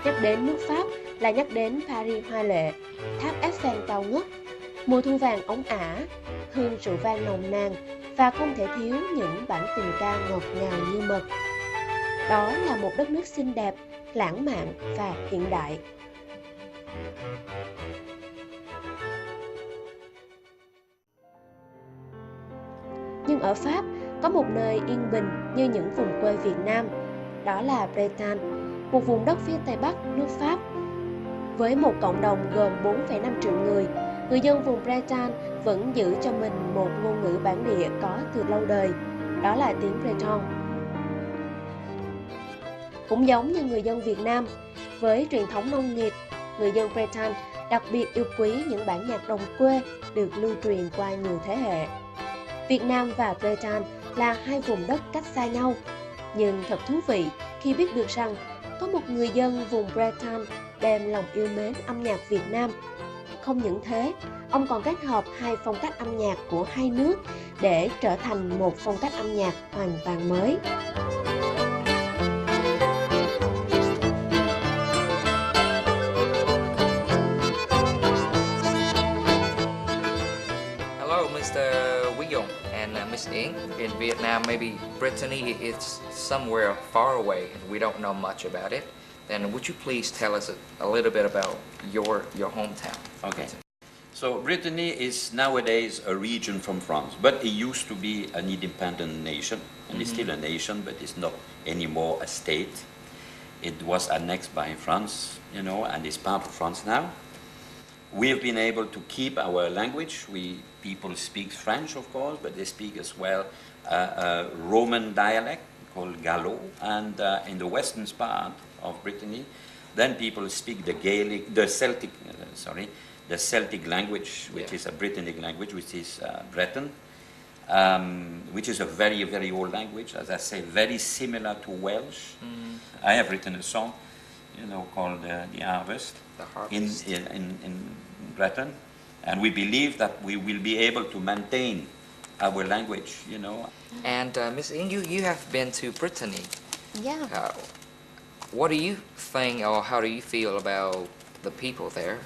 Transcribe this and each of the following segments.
Nhắc đến nước Pháp là nhắc đến Paris hoa lệ, tháp Eiffel cao ngất, mùa thu vàng óng ả, hương rượu vang nồng nàn và không thể thiếu những bản tình ca ngọt ngào như mật. Đó là một đất nước xinh đẹp, lãng mạn và hiện đại. Nhưng ở Pháp có một nơi yên bình như những vùng quê Việt Nam, đó là Bretagne, một vùng đất phía tây bắc nước Pháp. Với một cộng đồng gồm 4,5 triệu người dân vùng Bretagne vẫn giữ cho mình một ngôn ngữ bản địa có từ lâu đời, đó là tiếng Breton. Cũng giống như người dân Việt Nam, với truyền thống nông nghiệp, người dân Bretagne đặc biệt yêu quý những bản nhạc đồng quê được lưu truyền qua nhiều thế hệ. Việt Nam và Bretagne là hai vùng đất cách xa nhau, nhưng thật thú vị khi biết được rằng có một người dân vùng Bretagne đem lòng yêu mến âm nhạc Việt Nam. Không những thế, ông còn kết hợp hai phong cách âm nhạc của hai nước để trở thành một phong cách âm nhạc hoàn toàn mới. Hello, Mr. William and Miss Ying. In Vietnam, maybe Brittany is somewhere far away and we don't know much about it. Then would you please tell us a little bit about your hometown? Okay. So Brittany is nowadays a region from France, but it used to be an independent nation, and it's still a nation, but it's not anymore a state. It was annexed by France, and it's part of France now. We've been able to keep our language. People speak French, of course, but they speak as well a Roman dialect called Gallo, and in the western part of Brittany, then people speak the Celtic language, which is a Britannic language, which is Breton, which is a very, very old language, as I say, very similar to Welsh. I have written a song, called The Harvest, in Breton, and we believe that we will be able to maintain our language, And Miss Ying, you have been to Brittany. Yeah. What do you think, or how do you feel about the people there?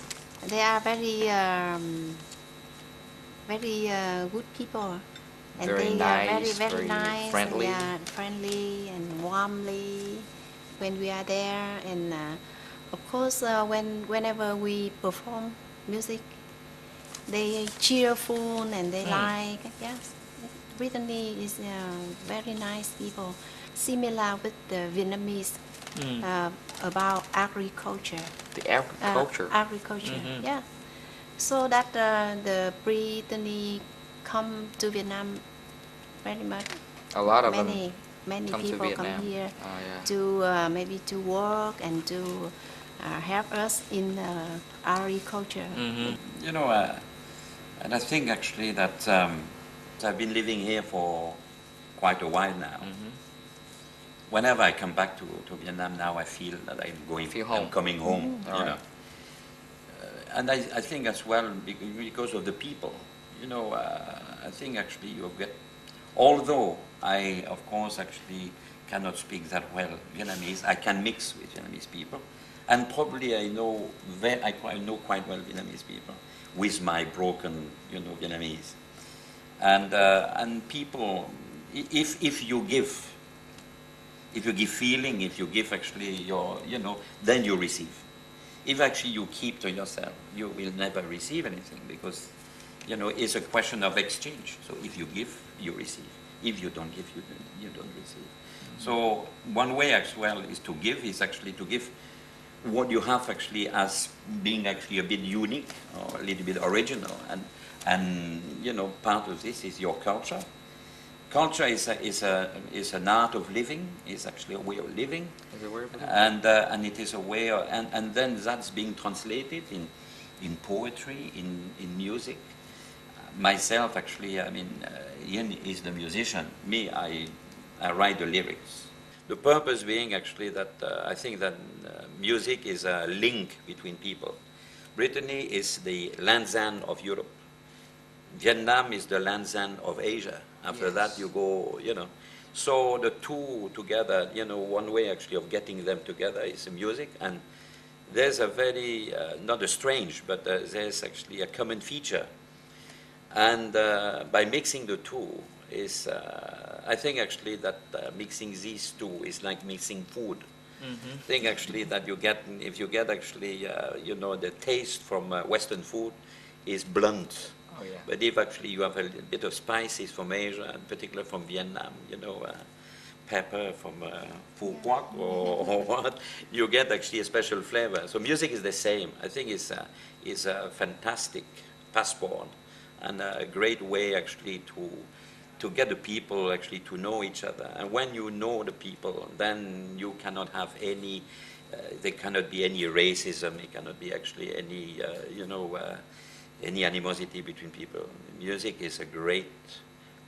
They are very good people, and Very they nice, are very very nice, friendly. and friendly and warmly when we are there. And of course, whenever we perform music, they cheerful and they like. Yes, Brittany is very nice people, similar with the Vietnamese. About agriculture. The agriculture. Agriculture, yeah. So that the Brittany come to Vietnam very much. A lot of many come to people Vietnam. come here Oh, yeah. to maybe to work and to help us in agriculture. And I think actually that I've been living here for quite a while now. Whenever I come back to Vietnam now, I feel that I'm coming home. And I think as well because of the people. I think actually you get. Although I, of course, actually cannot speak that well Vietnamese, I can mix with Vietnamese people, and probably I know quite well Vietnamese people with my broken, Vietnamese, and people, if you give. If you give feeling, if you give actually your, then you receive. If actually you keep to yourself, you will never receive anything because, it's a question of exchange. So if you give, you receive. If you don't give, you don't receive. So one way as well is to give what you have actually as being actually a bit unique or a little bit original. And part of this is your culture. Culture is an art of living. It's actually a way of living, and it is a way of, and then that's being translated in poetry, in music. Myself, actually, Ian is the musician. Me, I write the lyrics. The purpose being actually that I think that music is a link between people. Brittany is the Lanzan of Europe. Vietnam is the Lanzan of Asia. After that you go, So the two together, one way actually of getting them together is music, there's a very, not a strange, but there's actually a common feature. And by mixing the two is, I think actually that mixing these two is like mixing food. I think actually that you get, if you get actually, you know, the taste from Western food is blunt. Oh, yeah. But if actually you have a little bit of spices from Asia, and particularly from Vietnam, you know, pepper from Phu Quoc or what, you get actually a special flavor. So music is the same. I think it's a fantastic passport and a great way actually to get the people actually to know each other. And when you know the people, then you cannot have any, there cannot be any racism, it cannot be actually any, you know, any animosity between people. Music is a great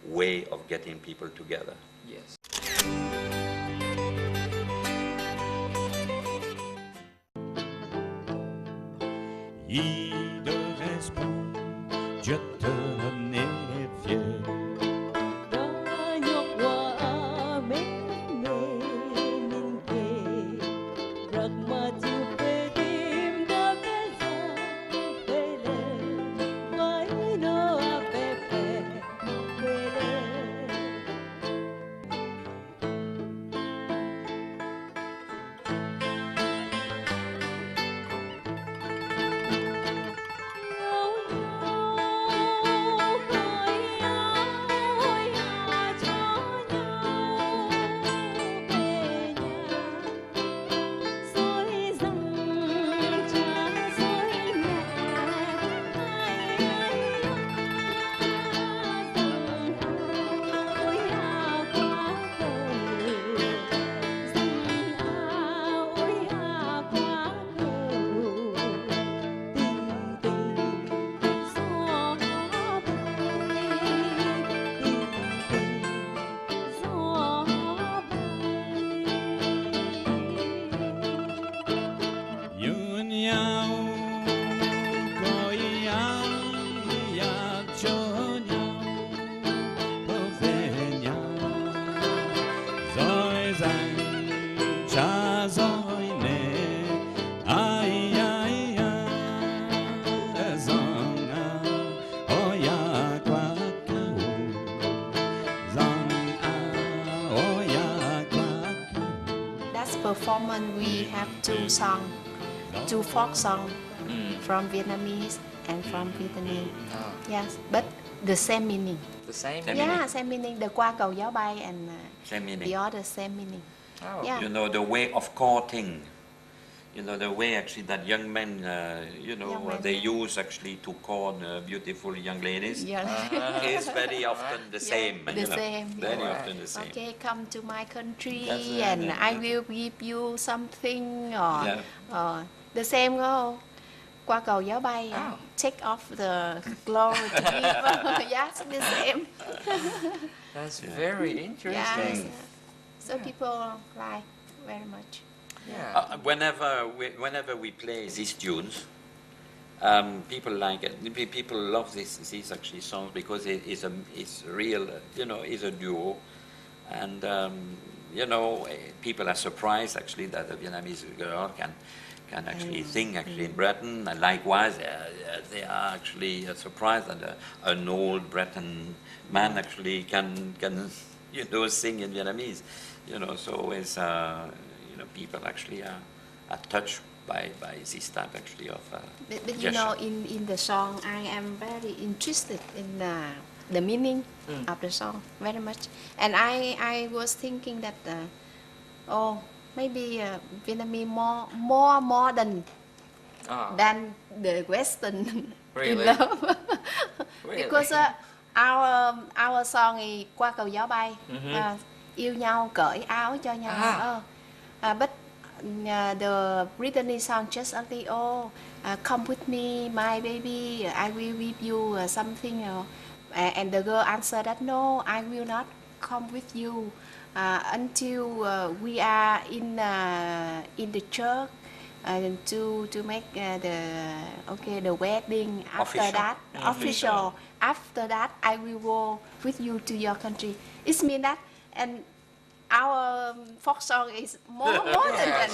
way of getting people together. Yes. Il répond, je te n'ai fier. Performance we have two songs, two folk songs from Vietnamese and from Vietnamese. Oh. Yes, but the same meaning. The same? Same Yeah, meaning. same meaning. The qua cầu gió bay and Same meaning. the other same meaning. Oh. Yeah. You know, the way of courting, you know, the way actually that young men, you know, Young men, they yeah. use actually to court beautiful young ladies Yeah. is very often the same. The you know, same, Very yeah. often the same. Okay, come to my country That's it, and yeah, I yeah. will give you something or Yeah. the same go. Qua cầu gió bay, Oh. take off the clothes to give. Yes, the same. That's Yeah. very Yes. interesting. So people like very much. Yeah. Whenever we play these tunes, people like it. People love these actually songs because it's real. You know, it's a duo, and you know, people are surprised actually that a Vietnamese girl can actually sing actually in Breton, and likewise they are actually surprised that an old Breton man actually can you know sing in Vietnamese. You know, so it's you know, people actually are touched by this type actually of But you know, in the song, I am very interested in the meaning of the song very much, and I was thinking that maybe Vietnamese more modern Oh. than the Western Really? in love. Really? Because our song is qua cầu gió bay, yêu nhau cởi áo cho nhau. But the Brittany song just only come with me, my baby, I will give you something. And the girl answered that no, I will not come with you until we are in the church. To make the wedding. After Official. that, official. After that, I will go with you to your country. It means that, and our folk song is more than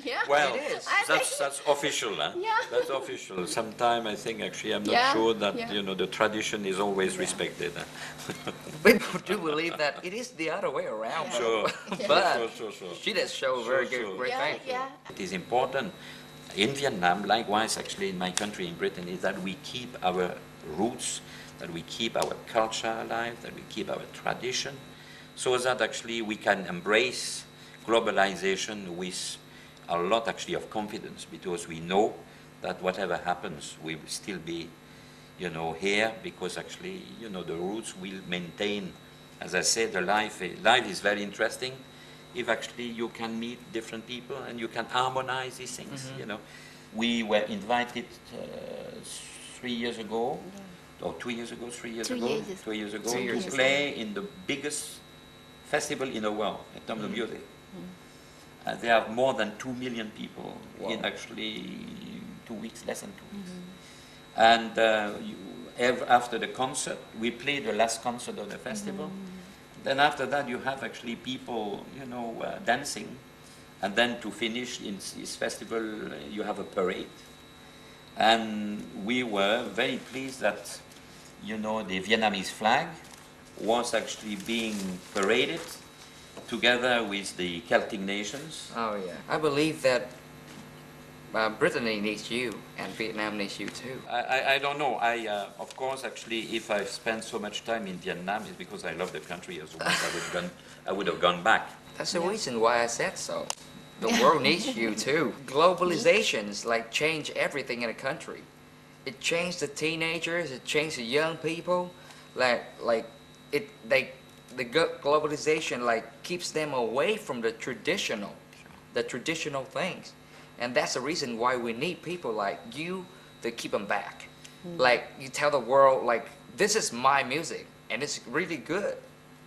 yeah. Well, It is. I think- that's official, huh? Yeah. That's official. Sometime I think actually I'm not Yeah, sure that yeah. you know the tradition is always respected. Huh? People do believe that it is the other way around. Yeah. Sure, But sure. she does show very Sure, good, sure. great Yeah, things. yeah. It is important in Vietnam, likewise actually in my country in Britain, is that we keep our roots, that we keep our culture alive, that we keep our tradition, so that actually we can embrace globalization with a lot actually of confidence, because we know that whatever happens, we will still be, you know, here, because actually, you know, the roots will maintain. As I said, life is very interesting if actually you can meet different people and you can harmonize these things, you know. We were invited 3 years ago, or 2 years ago, 3 years 2 ago, years. 2 years ago, 2 years to ago. play in the biggest festival in the world in terms of music. There are more than 2 million people in Wow. actually 2 weeks, less than 2 weeks. And after the concert, we played the last concert of the festival. Then after that, you have actually people, you know, dancing. And then to finish in this festival, you have a parade. And we were very pleased that, you know, the Vietnamese flag was actually being paraded together with the Celtic nations. Oh yeah. I believe that Brittany needs you and Vietnam needs you too. I don't know. Of course, actually, if I've spent so much time in Vietnam, it's because I love the country as well. I would have gone back. That's the reason why I said so. The world needs you too. Globalizations like change everything in a country. It changed the teenagers. It changed the young people. Globalization like keeps them away from the traditional things, and that's the reason why we need people like you to keep them back. Like you tell the world like this is my music and it's really good.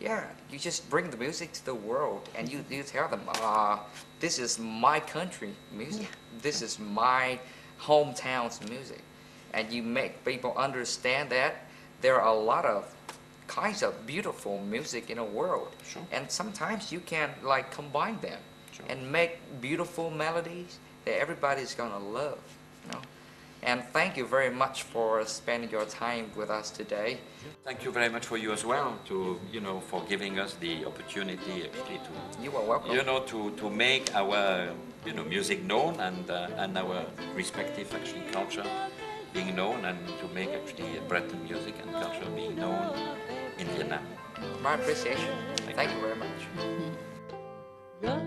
Yeah, you just bring the music to the world and you tell them, this is my country music. This is my hometown's music. And you make people understand that there are a lot of kinds of beautiful music in the world. Sure. And sometimes you can like combine them Sure. and make beautiful melodies that everybody's gonna love, you know. And thank you very much for spending your time with us today. Thank you very much for you as well, for giving us the opportunity actually to, You are welcome. to make our, music known and our respective actually culture being known, and to make actually Breton music and culture being known in Vietnam. My appreciation. Thank you very much. Love